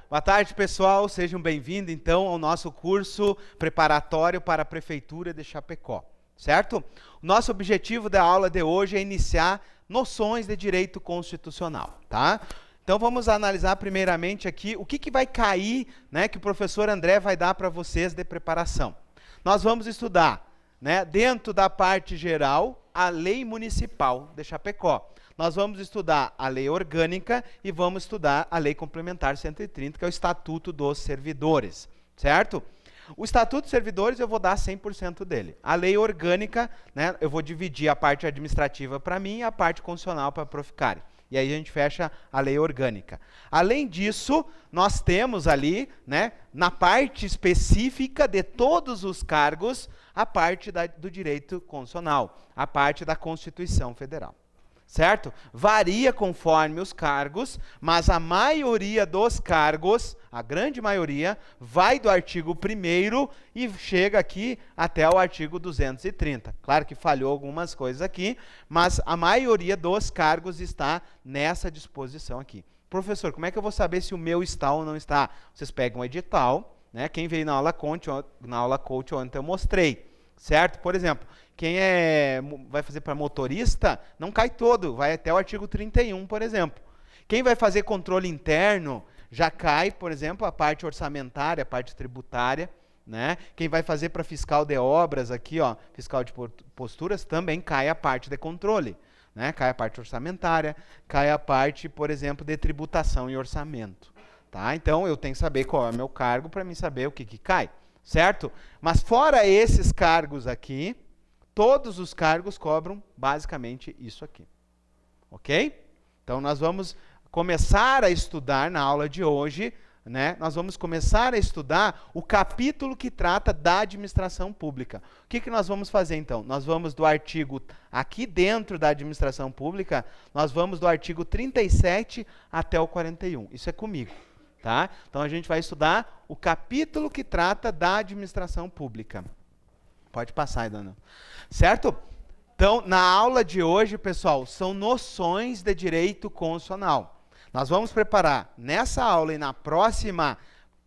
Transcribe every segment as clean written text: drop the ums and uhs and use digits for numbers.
Boa tarde, pessoal. Sejam bem-vindos, então, ao nosso curso preparatório para a Prefeitura de Chapecó, certo? O nosso objetivo da aula de hoje é iniciar noções de direito constitucional, tá? Então, vamos analisar primeiramente aqui o que vai cair, né, que o professor André vai dar para vocês de preparação. Nós vamos estudar, né, dentro da parte geral, a lei municipal de Chapecó. Nós vamos estudar a lei orgânica e vamos estudar a lei complementar 130, que é o Estatuto dos Servidores, certo? O Estatuto dos Servidores eu vou dar 100% dele. A lei orgânica, né, eu vou dividir a parte administrativa para mim e a parte constitucional para a Proficari. E aí a gente fecha a lei orgânica. Além disso, nós temos ali, né, na parte específica de todos os cargos, a parte do direito constitucional, a parte da Constituição Federal. Certo? Varia conforme os cargos, mas a maioria dos cargos, a grande maioria, vai do artigo 1º e chega aqui até o artigo 230. Claro que falhou algumas coisas aqui, mas a maioria dos cargos está nessa disposição aqui. Professor, como é que eu vou saber se o meu está ou não está? Vocês pegam o edital, né? Quem veio na aula coach ontem eu mostrei. Certo? Por exemplo, quem vai fazer para motorista, não cai todo, vai até o artigo 31, por exemplo. Quem vai fazer controle interno, já cai, por exemplo, a parte orçamentária, a parte tributária, né? Quem vai fazer para fiscal de obras aqui, ó, fiscal de posturas, também cai a parte de controle, né? Cai a parte orçamentária, cai a parte, por exemplo, de tributação e orçamento, tá? Então, eu tenho que saber qual é o meu cargo para mim saber o que cai. Certo? Mas fora esses cargos aqui, todos os cargos cobram basicamente isso aqui. Ok? Então, nós vamos começar a estudar na aula de hoje, né? Nós vamos começar a estudar o capítulo que trata da administração pública. O que nós vamos fazer, então? Nós vamos do artigo, aqui dentro da administração pública, nós vamos do artigo 37 até o 41. Isso é comigo. Tá? Então, a gente vai estudar o capítulo que trata da administração pública. Pode passar, dona. Certo? Então, na aula de hoje, pessoal, são noções de direito constitucional. Nós vamos preparar nessa aula e na próxima,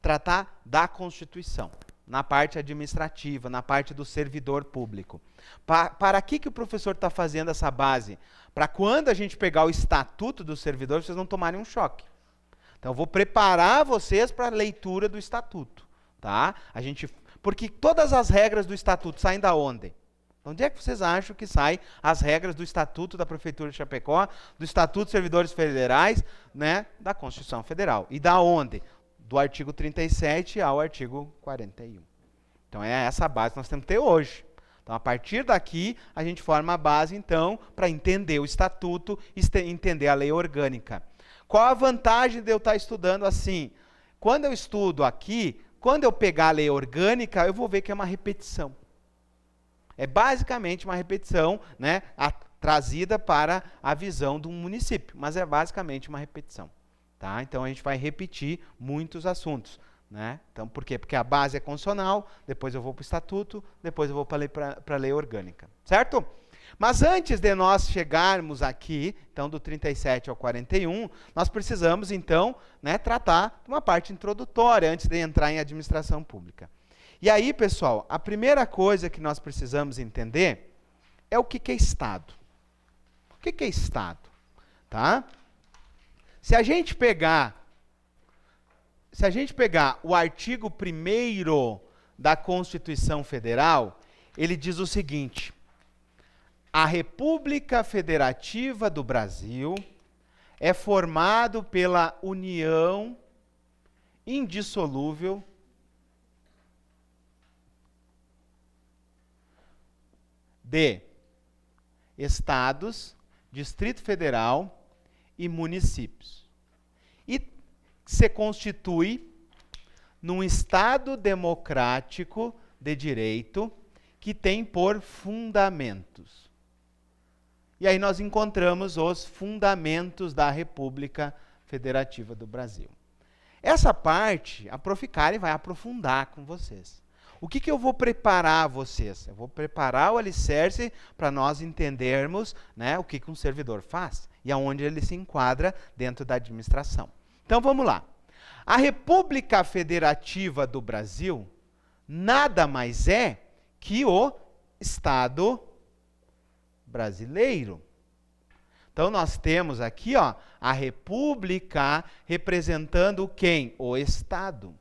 tratar da Constituição, na parte administrativa, na parte do servidor público. Para que o professor está fazendo essa base? Para quando a gente pegar o Estatuto do Servidor, vocês não tomarem um choque. Então, eu vou preparar vocês para a leitura do Estatuto, tá? Porque todas as regras do Estatuto saem da onde? Onde é que vocês acham que saem as regras do Estatuto da Prefeitura de Chapecó, do Estatuto dos Servidores Federais, né, da Constituição Federal? E da onde? Do artigo 37 ao artigo 41. Então, é essa a base que nós temos que ter hoje. Então, a partir daqui, a gente forma a base, então, para entender o Estatuto e entender a lei orgânica. Qual a vantagem de eu estar estudando assim? Quando eu estudo aqui, quando eu pegar a lei orgânica, eu vou ver que é uma repetição. É basicamente uma repetição, né, trazida para a visão de um município, mas é basicamente uma repetição. Tá? Então, a gente vai repetir muitos assuntos. Né? Então, por quê? Porque a base é constitucional, depois eu vou para o Estatuto, depois eu vou para a lei orgânica. Certo? Mas antes de nós chegarmos aqui, então do 37 ao 41, nós precisamos então, né, tratar de uma parte introdutória antes de entrar em administração pública. E aí, pessoal, a primeira coisa que nós precisamos entender é o que é Estado. O que é Estado? Tá? Se a gente pegar o artigo 1º da Constituição Federal, ele diz o seguinte: a República Federativa do Brasil é formado pela união indissolúvel de estados, Distrito Federal e municípios. E se constitui num Estado democrático de direito que tem por fundamentos. E aí nós encontramos os fundamentos da República Federativa do Brasil. Essa parte, a Proficari vai aprofundar com vocês. O que eu vou preparar vocês? Eu vou preparar o alicerce para nós entendermos, né, o que um servidor faz e aonde ele se enquadra dentro da administração. Então, vamos lá. A República Federativa do Brasil nada mais é que o Estado brasileiro. Então nós temos aqui, ó, a República representando quem? O Estado.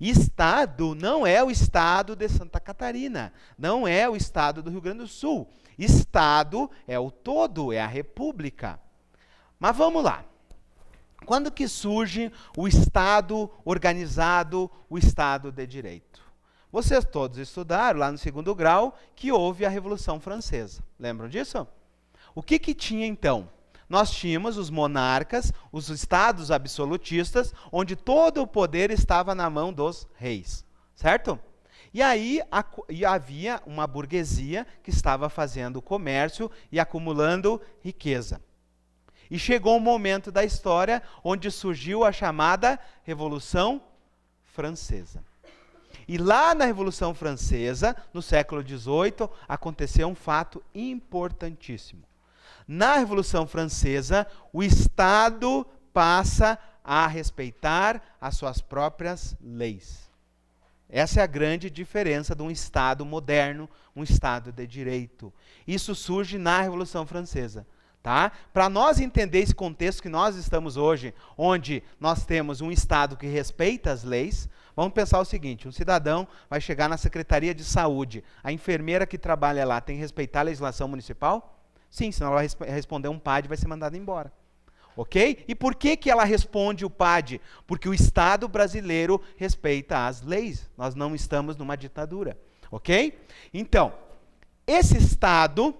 Estado não é o Estado de Santa Catarina, não é o Estado do Rio Grande do Sul. Estado é o todo, é a República. Mas vamos lá. Quando que surge o Estado organizado, o Estado de Direito? Vocês todos estudaram lá no 2º grau que houve a Revolução Francesa. Lembram disso? O que tinha então? Nós tínhamos os monarcas, os estados absolutistas, onde todo o poder estava na mão dos reis, certo? E aí havia uma burguesia que estava fazendo comércio e acumulando riqueza. E chegou um momento da história onde surgiu a chamada Revolução Francesa. E lá na Revolução Francesa, no século XVIII, aconteceu um fato importantíssimo. Na Revolução Francesa, o Estado passa a respeitar as suas próprias leis. Essa é a grande diferença de um Estado moderno, um Estado de direito. Isso surge na Revolução Francesa. Tá? Para nós entender esse contexto que nós estamos hoje, onde nós temos um Estado que respeita as leis, vamos pensar o seguinte, um cidadão vai chegar na Secretaria de Saúde, a enfermeira que trabalha lá tem que respeitar a legislação municipal? Sim, senão ela vai responder um PAD e vai ser mandada embora. Ok? E por que ela responde o PAD? Porque o Estado brasileiro respeita as leis. Nós não estamos numa ditadura. Ok? Então, esse Estado,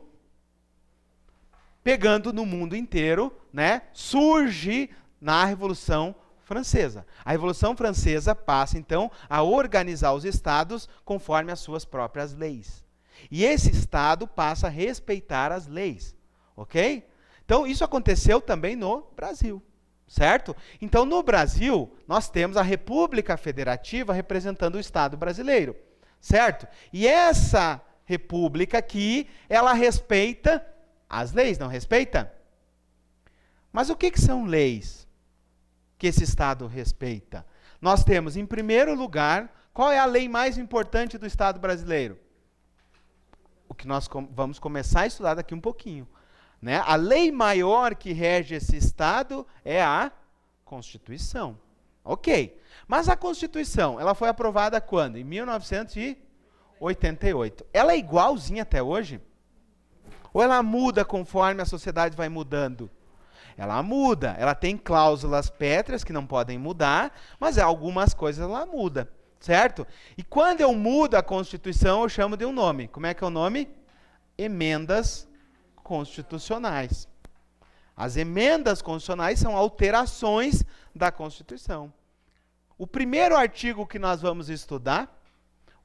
pegando no mundo inteiro, né, surge na Revolução Francesa. A Revolução Francesa passa, então, a organizar os estados conforme as suas próprias leis. E esse Estado passa a respeitar as leis, ok? Então, isso aconteceu também no Brasil, certo? Então, no Brasil, nós temos a República Federativa representando o Estado brasileiro, certo? E essa república aqui, ela respeita as leis, não respeita? Mas o que são leis que esse Estado respeita? Nós temos, em primeiro lugar, qual é a lei mais importante do Estado brasileiro? O que nós vamos começar a estudar daqui um pouquinho. Né? A lei maior que rege esse Estado é a Constituição. Ok. Mas a Constituição, ela foi aprovada quando? Em 1988. Ela é igualzinha até hoje? Ou ela muda conforme a sociedade vai mudando? Ela muda. Ela tem cláusulas pétreas que não podem mudar, mas algumas coisas ela muda. Certo? E quando eu mudo a Constituição, eu chamo de um nome. Como é que é o nome? Emendas constitucionais. As emendas constitucionais são alterações da Constituição. O primeiro artigo que nós vamos estudar,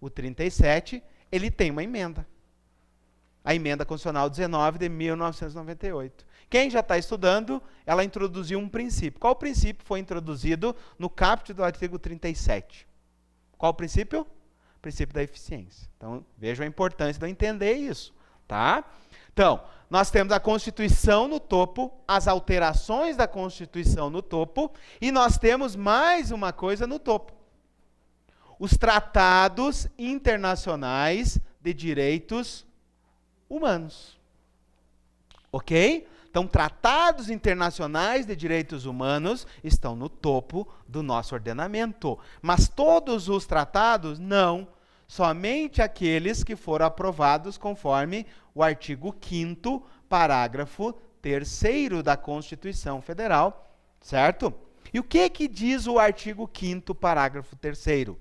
o 37, ele tem uma emenda. A Emenda Constitucional 19 de 1998. Quem já está estudando, ela introduziu um princípio. Qual princípio foi introduzido no caput do artigo 37? Qual o princípio? O princípio da eficiência. Então, vejam a importância de eu entender isso. Tá? Então, nós temos a Constituição no topo, as alterações da Constituição no topo, e nós temos mais uma coisa no topo. Os tratados internacionais de direitos humanos. Ok? Então, tratados internacionais de direitos humanos estão no topo do nosso ordenamento. Mas todos os tratados, não. Somente aqueles que foram aprovados conforme o artigo 5º, parágrafo 3º da Constituição Federal. Certo? E o que diz o artigo 5º, parágrafo 3º?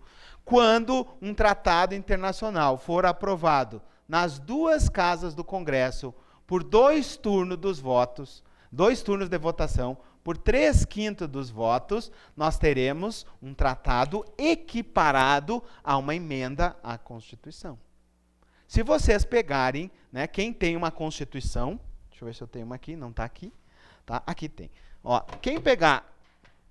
Quando um tratado internacional for aprovado nas duas casas do Congresso, por 2 turnos dos votos, 2 turnos de votação, por 3/5 dos votos, nós teremos um tratado equiparado a uma emenda à Constituição. Se vocês pegarem, né, quem tem uma Constituição, deixa eu ver se eu tenho uma aqui, não está aqui, tá? Aqui tem. Ó, quem pegar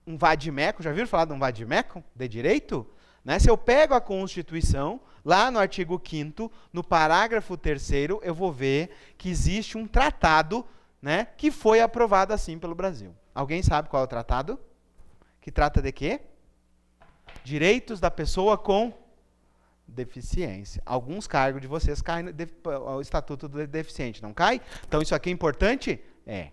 um vade-mecum, já viram falar de um vade-mecum de direito? Né? Se eu pego a Constituição, lá no artigo 5º, no parágrafo 3º, eu vou ver que existe um tratado, né, que foi aprovado assim pelo Brasil. Alguém sabe qual é o tratado? que trata de quê? Direitos da pessoa com deficiência. Alguns cargos de vocês caem no Estatuto do Deficiente, não cai? Então isso aqui é importante? É.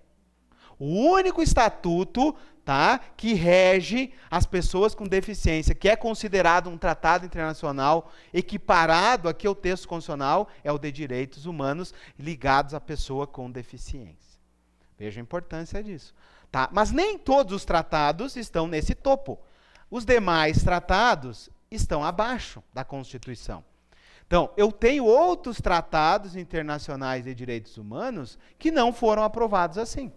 O único estatuto, tá, que rege as pessoas com deficiência, que é considerado um tratado internacional equiparado aqui ao texto constitucional, é o de direitos humanos ligados à pessoa com deficiência. Veja a importância disso. Tá? Mas nem todos os tratados estão nesse topo. Os demais tratados estão abaixo da Constituição. Então, eu tenho outros tratados internacionais de direitos humanos que não foram aprovados assim.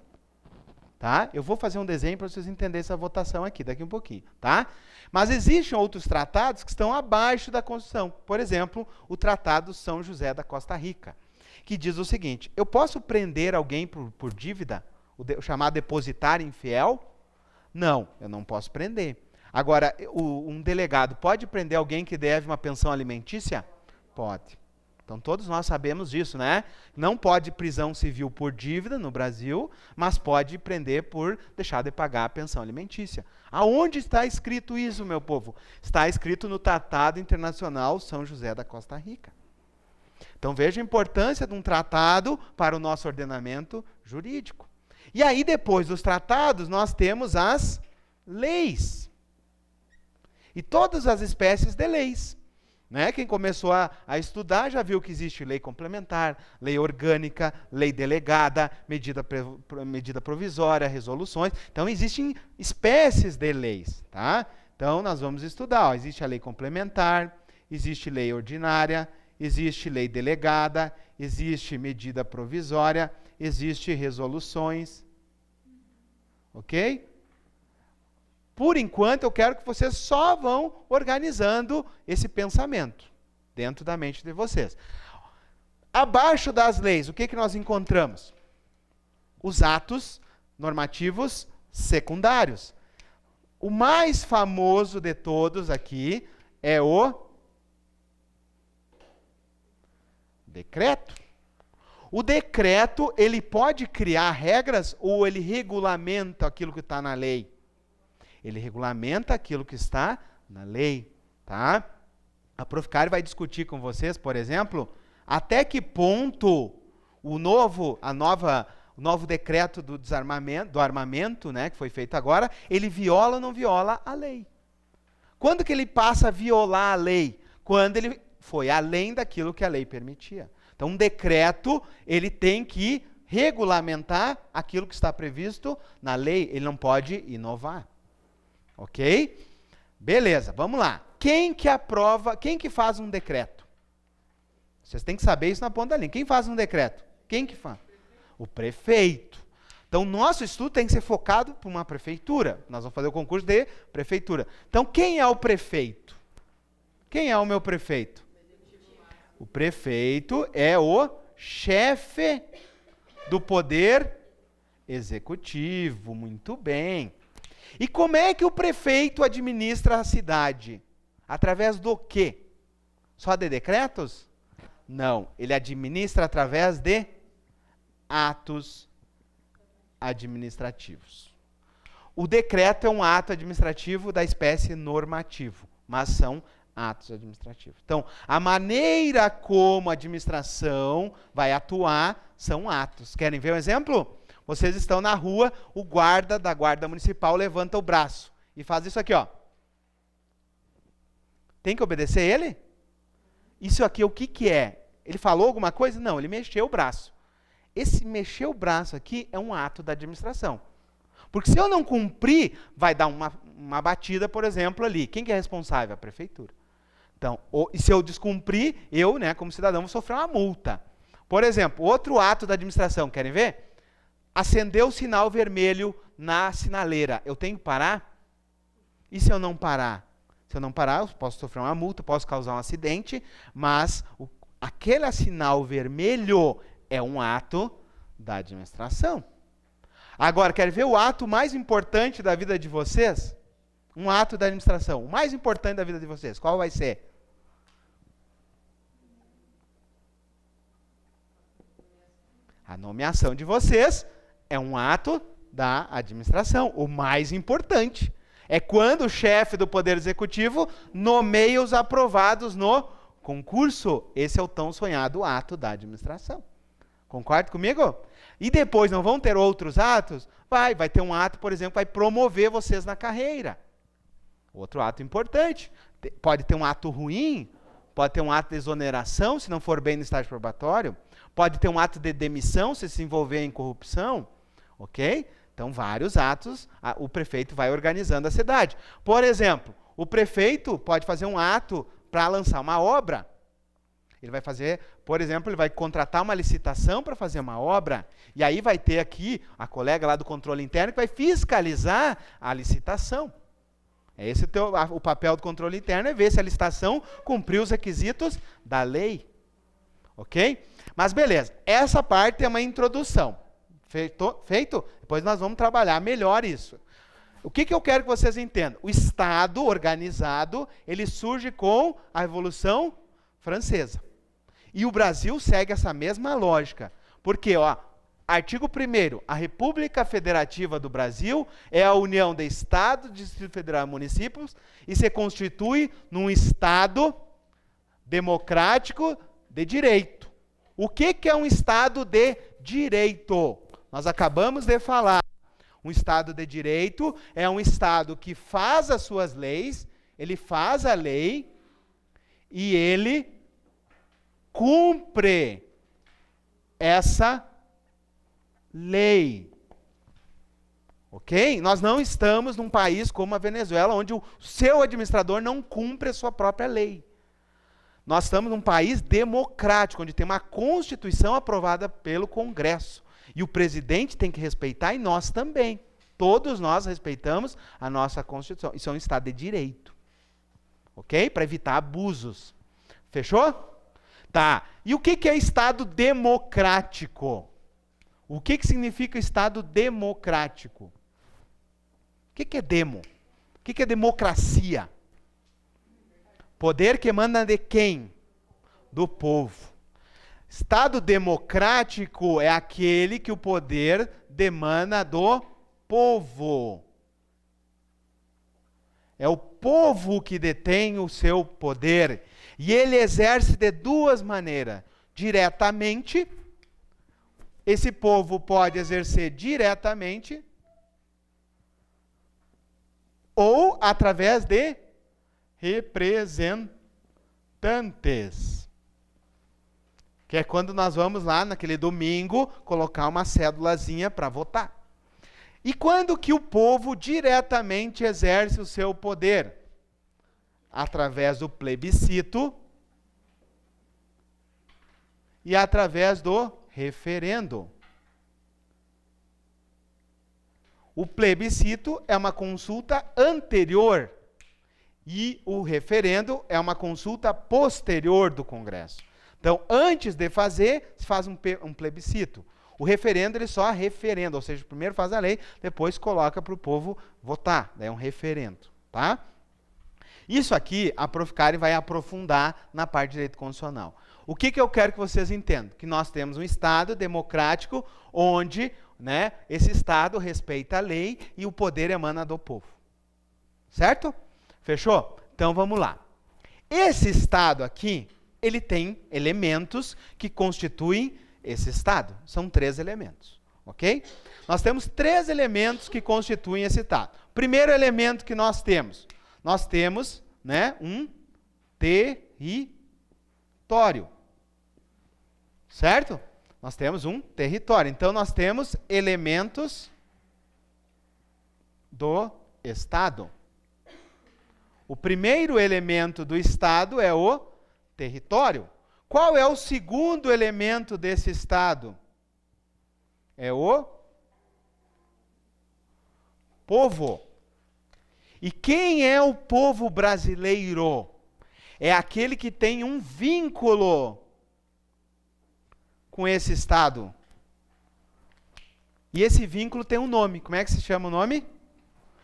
Tá? Eu vou fazer um desenho para vocês entenderem essa votação aqui, daqui um pouquinho. Tá? Mas existem outros tratados que estão abaixo da Constituição. Por exemplo, o Tratado São José da Costa Rica, que diz o seguinte: eu posso prender alguém por dívida, o chamado depositário infiel? Não, eu não posso prender. Agora, um delegado pode prender alguém que deve uma pensão alimentícia? Pode. Então, todos nós sabemos disso, né? Não pode prisão civil por dívida no Brasil, mas pode prender por deixar de pagar a pensão alimentícia. Aonde está escrito isso, meu povo? Está escrito no Tratado Internacional São José da Costa Rica. Então, veja a importância de um tratado para o nosso ordenamento jurídico. E aí, depois dos tratados, nós temos as leis. E todas as espécies de leis. Né? Quem começou a estudar já viu que existe lei complementar, lei orgânica, lei delegada, medida provisória, resoluções. Então, existem espécies de leis. Tá? Então, nós vamos estudar. Ó, existe a lei complementar, existe lei ordinária, existe lei delegada, existe medida provisória, existe resoluções. Ok? Por enquanto, eu quero que vocês só vão organizando esse pensamento dentro da mente de vocês. Abaixo das leis, o que nós encontramos? Os atos normativos secundários. O mais famoso de todos aqui é o decreto. O decreto, ele pode criar regras ou ele regulamenta aquilo que está na lei? Ele regulamenta aquilo que está na lei, tá? A Proficário vai discutir com vocês, por exemplo, até que ponto o novo decreto do armamento, né, que foi feito agora, ele viola ou não viola a lei. Quando que ele passa a violar a lei? Quando ele foi além daquilo que a lei permitia. Então, um decreto, ele tem que regulamentar aquilo que está previsto na lei, ele não pode inovar. Ok? Beleza, vamos lá. Quem que aprova, quem que faz um decreto? Vocês têm que saber isso na ponta da linha. Quem faz um decreto? Quem que faz? O prefeito. Então, nosso estudo tem que ser focado para uma prefeitura. Nós vamos fazer o concurso de prefeitura. Então, quem é o prefeito? Quem é o meu prefeito? O prefeito é o chefe do poder executivo. Muito bem. E como é que o prefeito administra a cidade? Através do quê? Só de decretos? Não, ele administra através de atos administrativos. O decreto é um ato administrativo da espécie normativo, mas são atos administrativos. Então, a maneira como a administração vai atuar são atos. Querem ver um exemplo? Vocês estão na rua, o guarda da guarda municipal levanta o braço e faz isso aqui, ó. Tem que obedecer ele? Isso aqui, o que que é? Ele falou alguma coisa? Não, ele mexeu o braço. Esse mexer o braço aqui é um ato da administração. Porque se eu não cumprir, vai dar uma batida, por exemplo, ali. Quem que é responsável? A prefeitura. Então, e se eu descumprir, eu, né, como cidadão, vou sofrer uma multa. Por exemplo, outro ato da administração, querem ver? Acendeu o sinal vermelho na sinaleira. Eu tenho que parar? E se eu não parar? Se eu não parar, eu posso sofrer uma multa, posso causar um acidente, mas aquele sinal vermelho é um ato da administração. Agora, quer ver o ato mais importante da vida de vocês? Um ato da administração. O mais importante da vida de vocês. Qual vai ser? A nomeação de vocês é um ato da administração. O mais importante. É quando o chefe do Poder Executivo nomeia os aprovados no concurso. Esse é o tão sonhado ato da administração. Concorda comigo? E depois não vão ter outros atos? Vai ter um ato, por exemplo, que vai promover vocês na carreira. Outro ato importante. Pode ter um ato ruim, pode ter um ato de exoneração, se não for bem no estágio probatório. Pode ter um ato de demissão, se envolver em corrupção. Ok? Então, vários atos, o prefeito vai organizando a cidade. Por exemplo, o prefeito pode fazer um ato para lançar uma obra. Ele vai fazer, por exemplo, ele vai contratar uma licitação para fazer uma obra, e aí vai ter aqui a colega lá do controle interno que vai fiscalizar a licitação. Esse o papel do controle interno, é ver se a licitação cumpriu os requisitos da lei. Ok? Mas beleza, essa parte é uma introdução. Feito? Depois nós vamos trabalhar melhor isso. O que eu quero que vocês entendam? O Estado organizado, ele surge com a Revolução Francesa. E o Brasil segue essa mesma lógica. Porque, artigo 1º, a República Federativa do Brasil é a união de Estado, Distrito Federal e municípios e se constitui num Estado democrático de direito. O que é um Estado de direito? Nós acabamos de falar. Um Estado de direito é um Estado que faz as suas leis, ele faz a lei e ele cumpre essa lei. Ok? Nós não estamos num país como a Venezuela, onde o seu administrador não cumpre a sua própria lei. Nós estamos num país democrático, onde tem uma Constituição aprovada pelo Congresso. E o presidente tem que respeitar, e nós também. Todos nós respeitamos a nossa Constituição. Isso é um Estado de direito. Ok? Para evitar abusos. Fechou? Tá. E o que é Estado democrático? O que significa Estado democrático? O que é demo? O que é democracia? Poder que emana de quem? Do povo. Estado democrático é aquele que o poder demana do povo. É o povo que detém o seu poder. E ele exerce de duas maneiras. Diretamente, esse povo pode exercer diretamente, ou através de representantes. Que é quando nós vamos lá, naquele domingo, colocar uma cédulazinha para votar. E quando que o povo diretamente exerce o seu poder? Através do plebiscito e através do referendo. O plebiscito é uma consulta anterior e o referendo é uma consulta posterior do Congresso. Então, antes de fazer, se faz um plebiscito. O referendo, ele só referenda, ou seja, primeiro faz a lei, depois coloca para o povo votar. Daí é um referendo, tá? Isso aqui, a Prof. Karen vai aprofundar na parte de direito constitucional. O que eu quero que vocês entendam? Que nós temos um Estado democrático onde, né, esse Estado respeita a lei e o poder emana do povo. Certo? Fechou? Então, vamos lá. Esse Estado aqui, ele tem elementos que constituem esse Estado. São 3 elementos, ok? Nós temos 3 elementos que constituem esse Estado. Primeiro elemento que nós temos, né, um território, certo? Nós temos um território. Então, nós temos elementos do Estado. O primeiro elemento do Estado é o território. Qual é o segundo elemento desse Estado? É o povo. E quem é o povo brasileiro? É aquele que tem um vínculo com esse Estado. E esse vínculo tem um nome. Como é que se chama o nome?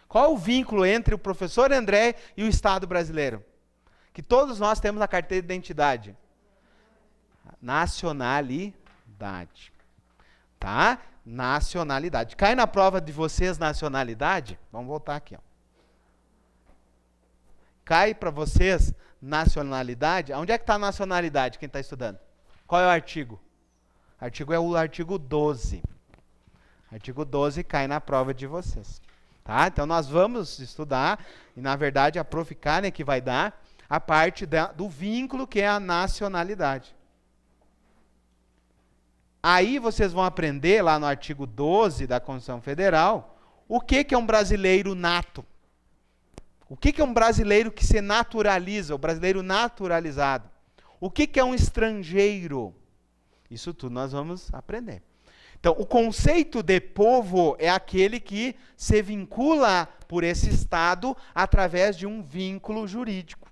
Qual é o vínculo entre o professor André e o Estado brasileiro? Que todos nós temos na carteira de identidade. Nacionalidade. Tá? Nacionalidade. Cai na prova de vocês nacionalidade? Vamos voltar aqui, ó. Cai para vocês nacionalidade. Onde é que está a nacionalidade, quem está estudando? Qual é o artigo? O artigo é o artigo 12. Artigo 12 cai na prova de vocês. Tá? Então nós vamos estudar, e na verdade a Prof. Karen que vai dar a parte do vínculo que é a nacionalidade. Aí vocês vão aprender lá no artigo 12 da Constituição Federal o que é um brasileiro nato. O que é um brasileiro que se naturaliza, o brasileiro naturalizado. O que é um estrangeiro. Isso tudo nós vamos aprender. Então, o conceito de povo é aquele que se vincula por esse Estado através de um vínculo jurídico.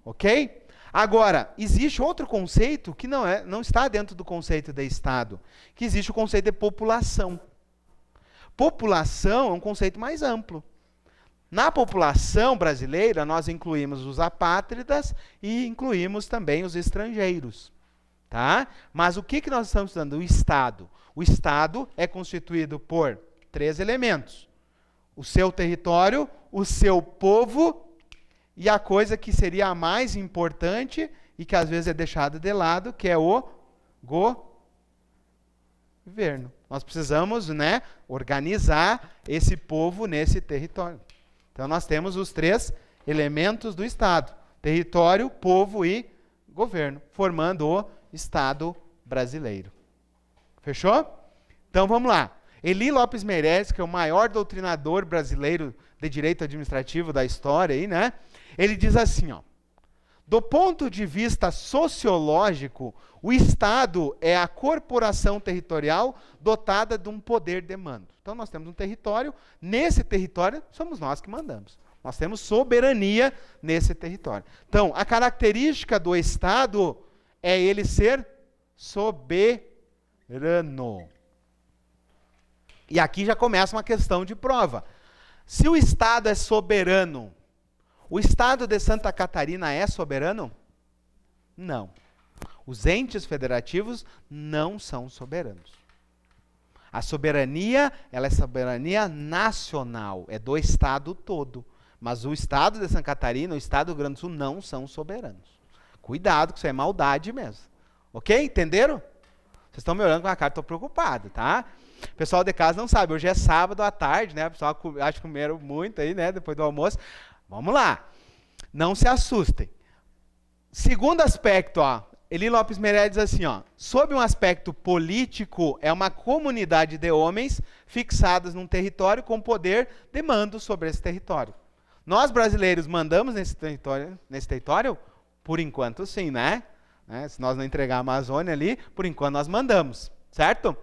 Ok? Agora, existe outro conceito que não está dentro do conceito de Estado, que existe o conceito de população. População é um conceito mais amplo. Na população brasileira, nós incluímos os apátridas e incluímos também os estrangeiros. Tá? Mas o que nós estamos estudando? O Estado. O Estado é constituído por 3 elementos. O seu território, o seu povo e a coisa que seria a mais importante e que às vezes é deixada de lado, que é o governo. Nós precisamos, organizar esse povo nesse território. Então nós temos os 3 elementos do Estado: território, povo e governo, formando o Estado brasileiro. Fechou? Então vamos lá. Eli Lopes Meireles, que é o maior doutrinador brasileiro de direito administrativo da história, ele diz assim, do ponto de vista sociológico, o Estado é a corporação territorial dotada de um poder de mando. Então nós temos um território, nesse território somos nós que mandamos. Nós temos soberania nesse território. Então, a característica do Estado é ele ser soberano. E aqui já começa uma questão de prova. Se o Estado é soberano, o Estado de Santa Catarina é soberano? Não. Os entes federativos não são soberanos. A soberania, ela é soberania nacional, é do Estado todo. Mas o Estado de Santa Catarina, o Estado do Rio Grande do Sul não são soberanos. Cuidado, que isso é maldade mesmo. Ok? Entenderam? Vocês estão me olhando com a cara, estou preocupado, tá? O pessoal de casa não sabe, hoje é sábado à tarde, O pessoal acho que comeram muito aí, depois do almoço. Vamos lá. Não se assustem. Segundo aspecto, Eli Lopes Meireles diz assim, sob um aspecto político, é uma comunidade de homens fixados num território com poder de mando sobre esse território. Nós brasileiros mandamos nesse território? Por enquanto sim, Se nós não entregar a Amazônia ali, por enquanto nós mandamos, certo?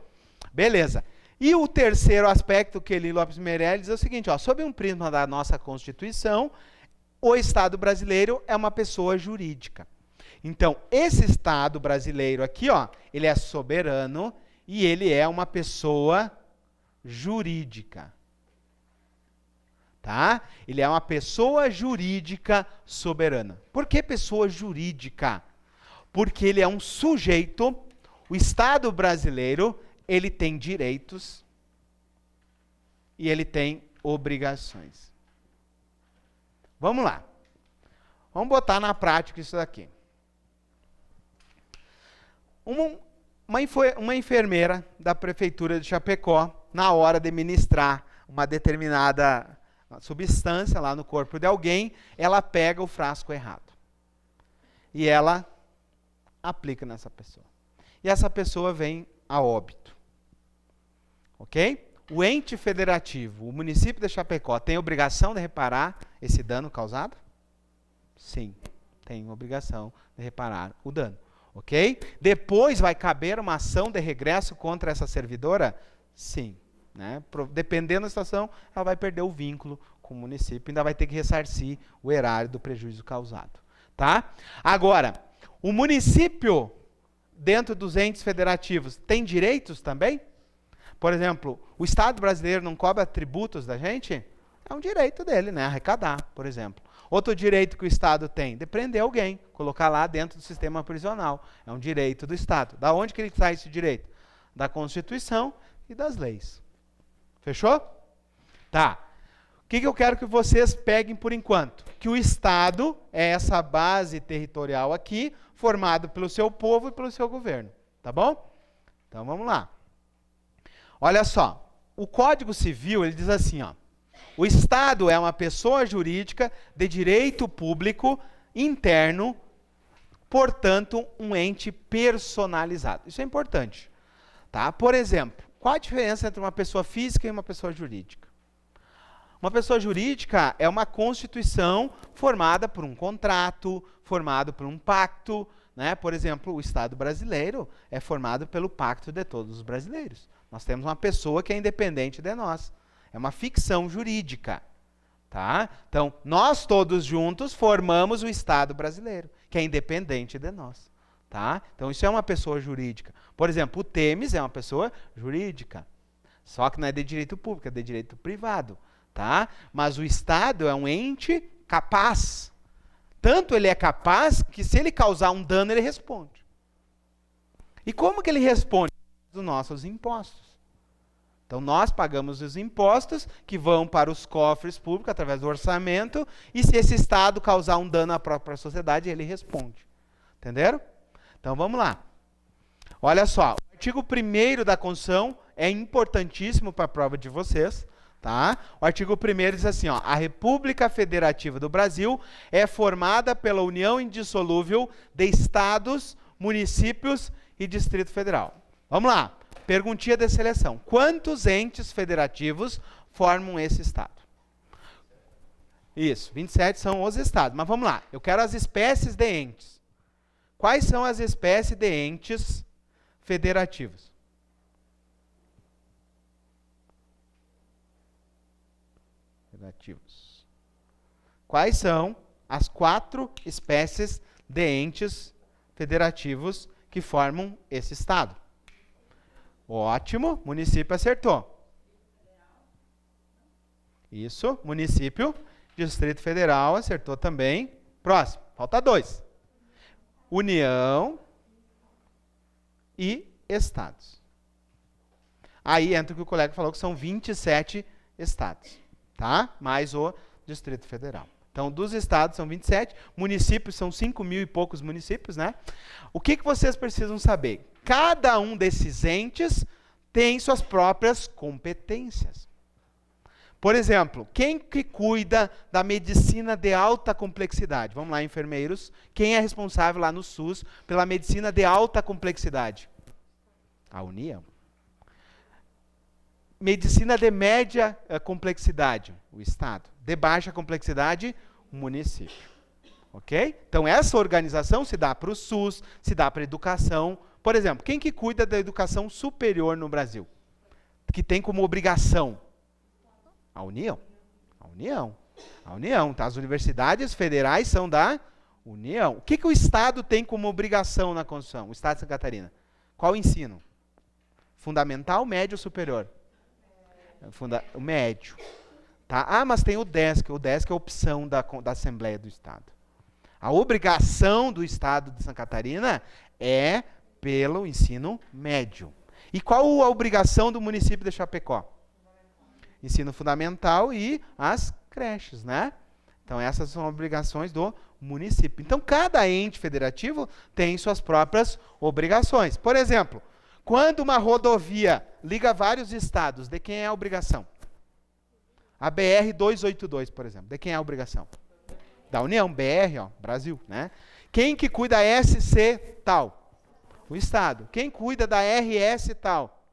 Beleza. E o terceiro aspecto que Eli Lopes Meireles diz é o seguinte, sob um prisma da nossa Constituição, o Estado brasileiro é uma pessoa jurídica. Então, esse Estado brasileiro aqui, ele é soberano e ele é uma pessoa jurídica. Tá? Ele é uma pessoa jurídica soberana. Por que pessoa jurídica? Porque ele é um sujeito, o Estado brasileiro, ele tem direitos e ele tem obrigações. Vamos lá. Vamos botar na prática isso daqui. Uma enfermeira da prefeitura de Chapecó, na hora de ministrar uma determinada substância lá no corpo de alguém, ela pega o frasco errado. E ela aplica nessa pessoa. E essa pessoa vem a óbito. Ok? O ente federativo, o município de Chapecó, tem obrigação de reparar esse dano causado? Sim, tem obrigação de reparar o dano. Ok? Depois vai caber uma ação de regresso contra essa servidora? Sim. Dependendo da situação, ela vai perder o vínculo com o município, ainda vai ter que ressarcir o erário do prejuízo causado. Tá? Agora, o município, dentro dos entes federativos, tem direitos também? Por exemplo, o Estado brasileiro não cobra tributos da gente? É um direito dele, arrecadar, por exemplo. Outro direito que o Estado tem, de prender alguém, colocar lá dentro do sistema prisional. É um direito do Estado. Da onde que ele sai esse direito? Da Constituição e das leis. Fechou? Tá. que eu quero que vocês peguem por enquanto? Que o Estado é essa base territorial aqui, formado pelo seu povo e pelo seu governo. Tá bom? Então vamos lá. Olha só. O Código Civil, ele diz assim, ó. O Estado é uma pessoa jurídica de direito público interno, portanto, um ente personalizado. Isso é importante. Tá? Por exemplo, qual a diferença entre uma pessoa física e uma pessoa jurídica? Uma pessoa jurídica é uma constituição formada por um contrato, formado por um pacto, né? Por exemplo, o Estado brasileiro é formado pelo pacto de todos os brasileiros. Nós temos uma pessoa que é independente de nós. É uma ficção jurídica. Tá? Então, nós todos juntos formamos o Estado brasileiro, que é independente de nós. Tá? Então, isso é uma pessoa jurídica. Por exemplo, o Temis é uma pessoa jurídica. Só que não é de direito público, é de direito privado. Tá? Mas o Estado é um ente capaz. Tanto ele é capaz que se ele causar um dano, ele responde. E como que ele responde? Dos nossos impostos. Então nós pagamos os impostos que vão para os cofres públicos através do orçamento, e se esse Estado causar um dano à própria sociedade, ele responde. Entenderam? Então vamos lá. Olha só, o artigo 1º da Constituição é importantíssimo para a prova de vocês. Tá? O artigo 1º diz assim, ó, a República Federativa do Brasil é formada pela união indissolúvel de estados, municípios e Distrito Federal. Vamos lá, perguntinha de seleção. Quantos entes federativos formam esse estado? Isso, 27 são os estados. Mas vamos lá, eu quero as espécies de entes. Quais são as espécies de entes federativos? Quais são as 4 espécies de entes federativos que formam esse estado? Ótimo, município acertou. Isso, município, Distrito Federal acertou também. Próximo, falta 2. União e estados. Aí entra o que o colega falou, que são 27 estados. Tá? Mais o Distrito Federal. Então, dos estados são 27, municípios são 5.000 e poucos municípios, né? O que vocês precisam saber? Cada um desses entes tem suas próprias competências. Por exemplo, quem que cuida da medicina de alta complexidade? Vamos lá, enfermeiros. Quem é responsável lá no SUS pela medicina de alta complexidade? A União. Medicina de média complexidade, o Estado. De baixa complexidade, o município. Ok? Então, essa organização se dá para o SUS, se dá para a educação. Por exemplo, quem que cuida da educação superior no Brasil? Que tem como obrigação? A União. A União. A União. Tá? As universidades federais são da União. O que o Estado tem como obrigação na Constituição? O Estado de Santa Catarina. Qual o ensino? Fundamental, médio ou superior? O médio. Tá? Ah, mas tem o DESC. O DESC é a opção da Assembleia do Estado. A obrigação do Estado de Santa Catarina é pelo ensino médio. E qual a obrigação do município de Chapecó? Ensino fundamental e as creches, né? Então, essas são obrigações do município. Então, cada ente federativo tem suas próprias obrigações. Por exemplo, quando uma rodovia liga vários estados, de quem é a obrigação? A BR-282, por exemplo. De quem é a obrigação? Da União, BR, ó, Brasil, né? Quem que cuida da SC tal? O Estado. Quem cuida da RS tal?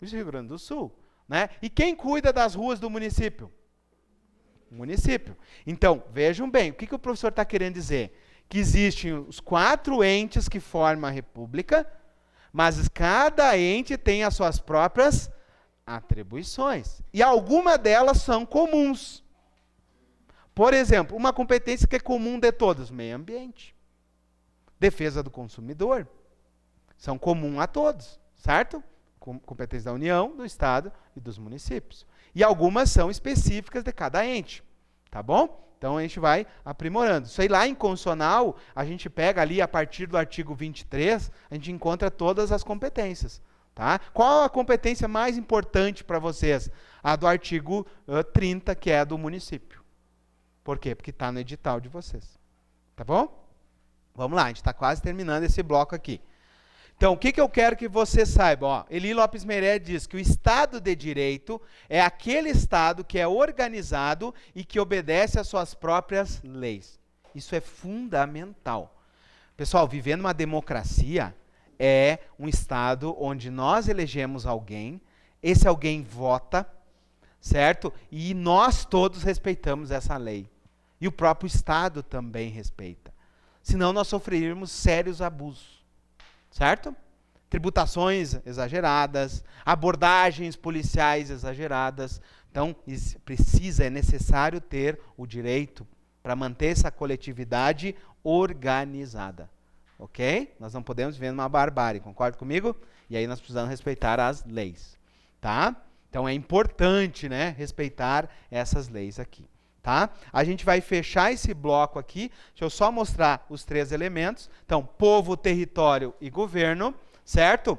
O Rio Grande do Sul. Né? E quem cuida das ruas do município? O município. Então, vejam bem, o que o professor está querendo dizer? Que existem os 4 entes que formam a República, mas cada ente tem as suas próprias atribuições. E algumas delas são comuns. Por exemplo, uma competência que é comum de todos, meio ambiente. Defesa do consumidor. São comuns a todos, certo? Competências da União, do Estado e dos municípios. E algumas são específicas de cada ente. Tá bom? Então a gente vai aprimorando. Isso aí lá em constitucional, a gente pega ali a partir do artigo 23, a gente encontra todas as competências. Tá? Qual a competência mais importante para vocês? A do artigo 30, que é a do município. Por quê? Porque está no edital de vocês. Tá bom? Vamos lá, a gente está quase terminando esse bloco aqui. Então, o que eu quero que você saiba? Ó, Eli Lopes Meré diz que o Estado de Direito é aquele Estado que é organizado e que obedece às suas próprias leis. Isso é fundamental. Pessoal, viver numa democracia é um Estado onde nós elegemos alguém, esse alguém vota, certo? E nós todos respeitamos essa lei. E o próprio Estado também respeita. Senão nós sofreríamos sérios abusos. Certo? Tributações exageradas, abordagens policiais exageradas. Então, é necessário ter o direito para manter essa coletividade organizada. Ok? Nós não podemos viver numa barbárie, concorda comigo? E aí nós precisamos respeitar as leis. Tá? Então é importante, né, respeitar essas leis aqui. Tá? A gente vai fechar esse bloco aqui. Deixa eu só mostrar os 3 elementos. Então, povo, território e governo, certo?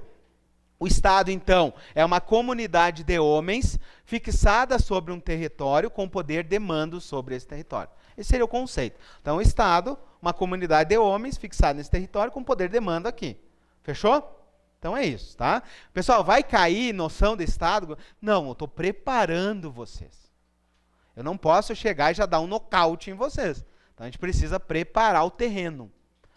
O Estado, então, é uma comunidade de homens fixada sobre um território com poder de mando sobre esse território. Esse seria o conceito. Então, o Estado, uma comunidade de homens fixada nesse território com poder de mando aqui. Fechou? Então é isso, tá? Pessoal, vai cair noção de Estado? Não, eu estou preparando vocês. Eu não posso chegar e já dar um nocaute em vocês. Então, a gente precisa preparar o terreno.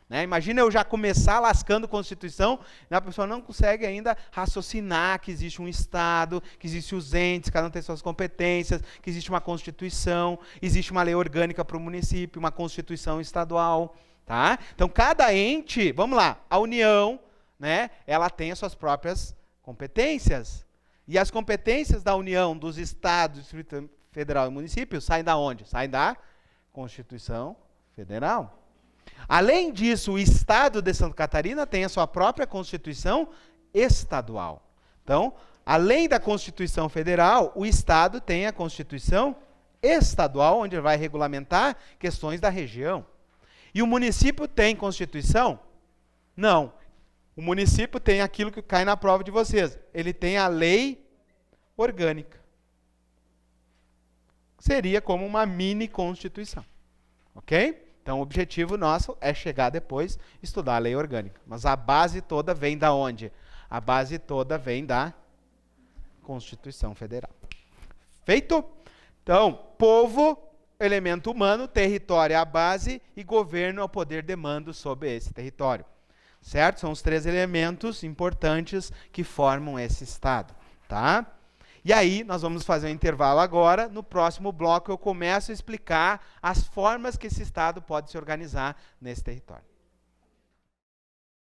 Né? Imagina eu já começar lascando Constituição, e a pessoa não consegue ainda raciocinar que existe um Estado, que existem os entes, cada um tem suas competências, que existe uma Constituição, existe uma lei orgânica para o município, uma Constituição estadual. Tá? Então, cada ente, vamos lá, a União, né, ela tem as suas próprias competências. E as competências da União, dos Estados, Distrito Federal e município, saem da onde? Saem da Constituição Federal. Além disso, o Estado de Santa Catarina tem a sua própria Constituição estadual. Então, além da Constituição Federal, o Estado tem a Constituição estadual, onde vai regulamentar questões da região. E o município tem Constituição? Não. O município tem aquilo que cai na prova de vocês. Ele tem a lei orgânica. Seria como uma mini Constituição. Ok? Então, o objetivo nosso é chegar depois e estudar a lei orgânica. Mas a base toda vem da onde? A base toda vem da Constituição Federal. Feito? Então, povo, elemento humano, território é a base e governo é o poder de mando sobre esse território. Certo? São os 3 elementos importantes que formam esse Estado. Tá? E aí, nós vamos fazer um intervalo agora. No próximo bloco, eu começo a explicar as formas que esse Estado pode se organizar nesse território.